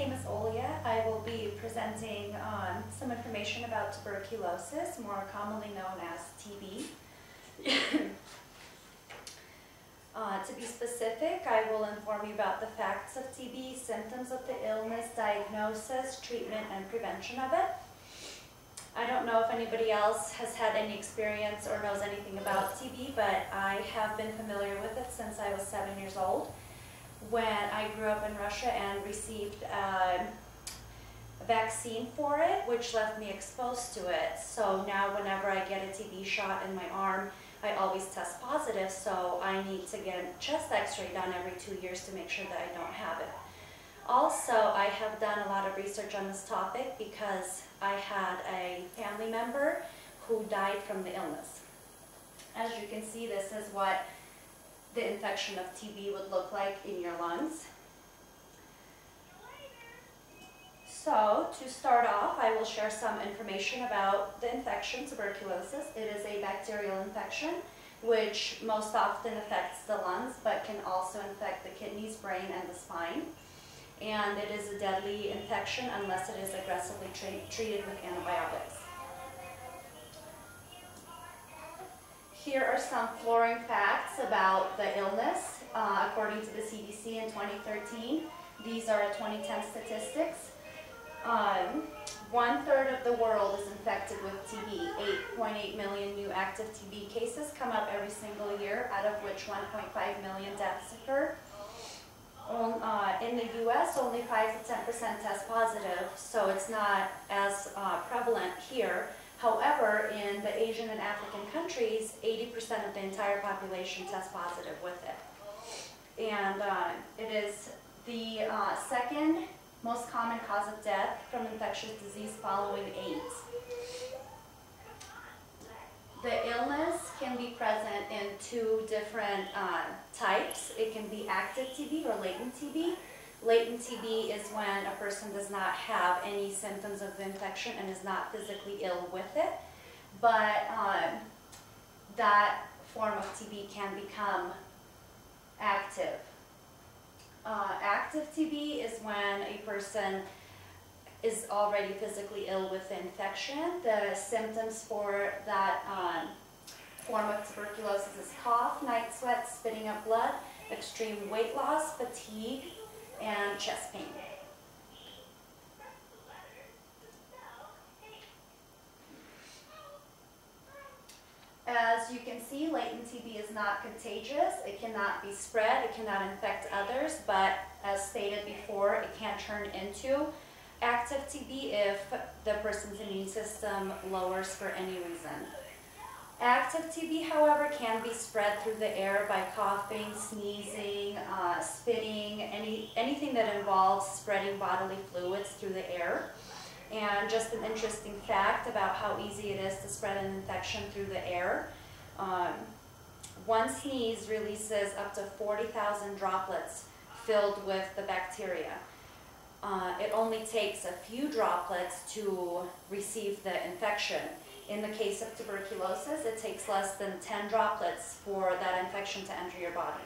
name is Olya. I will be presenting some information about tuberculosis, more commonly known as TB. To be specific, I will inform you about the facts of TB, symptoms of the illness, diagnosis, treatment, and prevention of it. I don't know if anybody else has had any experience or knows anything about TB, but I have been familiar with it since I was 7 years old, when I grew up in Russia and received a vaccine for it, which left me exposed to it. So now whenever I get a TB shot in my arm, I always test positive, so I need to get a chest x-ray done every 2 years to make sure that I don't have it. Also, I have done a lot of research on this topic because I had a family member who died from the illness. As you can see, this is what the infection of TB would look like in your lungs. So, to start off, I will share some information about the infection, tuberculosis. It is a bacterial infection, which most often affects the lungs, but can also infect the kidneys, brain, and the spine. And it is a deadly infection unless it is aggressively treated with antibiotics. Here are some flooring facts about the illness. According to the CDC in 2013, these are 2010 statistics. 1/3 of the world is infected with TB. 8.8 million new active TB cases come up every single year, out of which 1.5 million deaths occur. In the US, only 5 to 10% test positive, so it's not as prevalent here. However, in the Asian and African countries, 80% of the entire population test positive with it. And it is the second most common cause of death from infectious disease following AIDS. The illness can be present in two different types. It can be active TB or latent TB. Latent TB is when a person does not have any symptoms of the infection and is not physically ill with it, but that form of TB can become active. Active TB is when a person is already physically ill with the infection. The symptoms for that form of tuberculosis is cough, night sweats, spitting up blood, extreme weight loss, fatigue, and chest pain. As you can see, latent TB is not contagious. It cannot be spread. It cannot infect others, but as stated before, it can turn into active TB if the person's immune system lowers for any reason. Active TB, however, can be spread through the air by coughing, sneezing, spitting, anything that involves spreading bodily fluids through the air. And just an interesting fact about how easy it is to spread an infection through the air. One sneeze releases up to 40,000 droplets filled with the bacteria. It only takes a few droplets to receive the infection. In the case of tuberculosis, it takes less than 10 droplets for that infection to enter your body.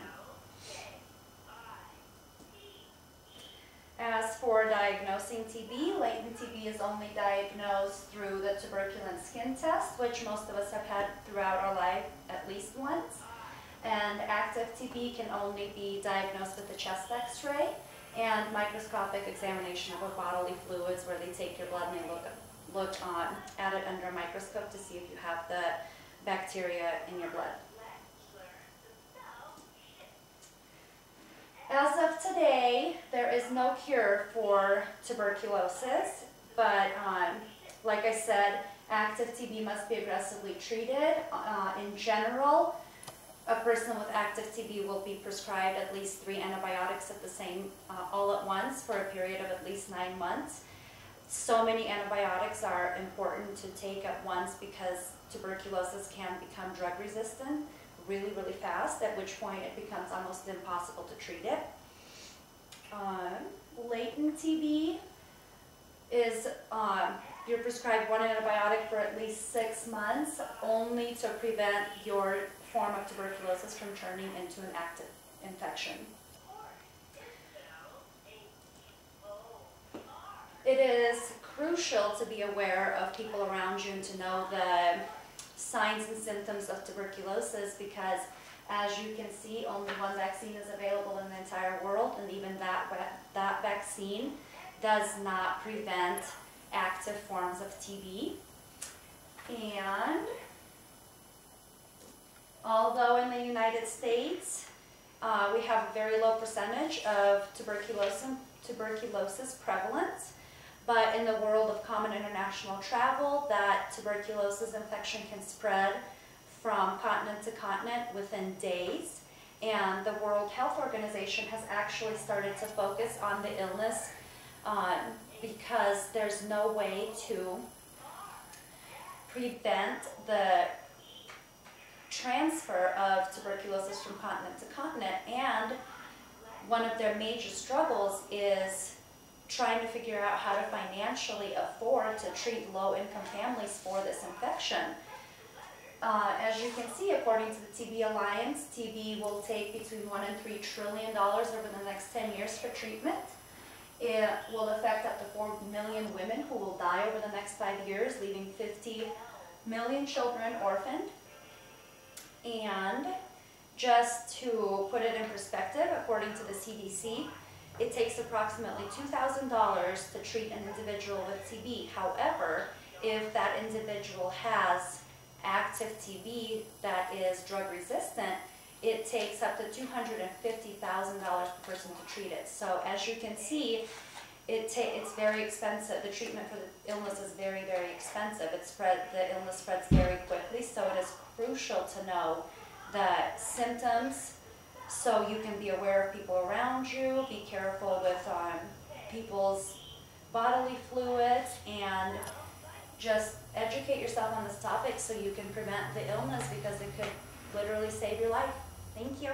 As for diagnosing TB, latent TB is only diagnosed through the tuberculin skin test, which most of us have had throughout our life at least once. And active TB can only be diagnosed with a chest x-ray and microscopic examination of bodily fluids, where they take your blood and they look at it under a microscope to see if you have the bacteria in your blood. As of today, there is no cure for tuberculosis, but like I said, active TB must be aggressively treated. In general, a person with active TB will be prescribed at least 3 antibiotics all at once for a period of at least 9 months. So many antibiotics are important to take at once because tuberculosis can become drug resistant really, really fast, at which point it becomes almost impossible to treat it. Latent TB is you're prescribed 1 antibiotic for at least 6 months, only to prevent your form of tuberculosis from turning into an active infection. it is crucial to be aware of people around you and to know the signs and symptoms of tuberculosis, because as you can see, only one vaccine is available in the entire world, and even that vaccine does not prevent active forms of TB. And although in the United States we have a very low percentage of tuberculosis prevalence, but in the world of common international travel, that tuberculosis infection can spread from continent to continent within days. And the World Health Organization has actually started to focus on the illness because there's no way to prevent the transfer of tuberculosis from continent to continent. And one of their major struggles is trying to figure out how to financially afford to treat low-income families for this infection. As you can see, according to the TB Alliance, TB will take between $1 and $3 trillion over the next 10 years for treatment. It will affect up to 4 million women who will die over the next 5 years, leaving 50 million children orphaned. And just to put it in perspective, according to the CDC, it takes approximately $2,000 to treat an individual with TB. However, if that individual has active TB that is drug resistant, it takes up to $250,000 per person to treat it. So as you can see, it's very expensive. The treatment for the illness is very, very expensive. The illness spreads very quickly, so it is crucial to know the symptoms so you can be aware of people around you, be careful with people's bodily fluids, and just educate yourself on this topic so you can prevent the illness, because it could literally save your life. Thank you.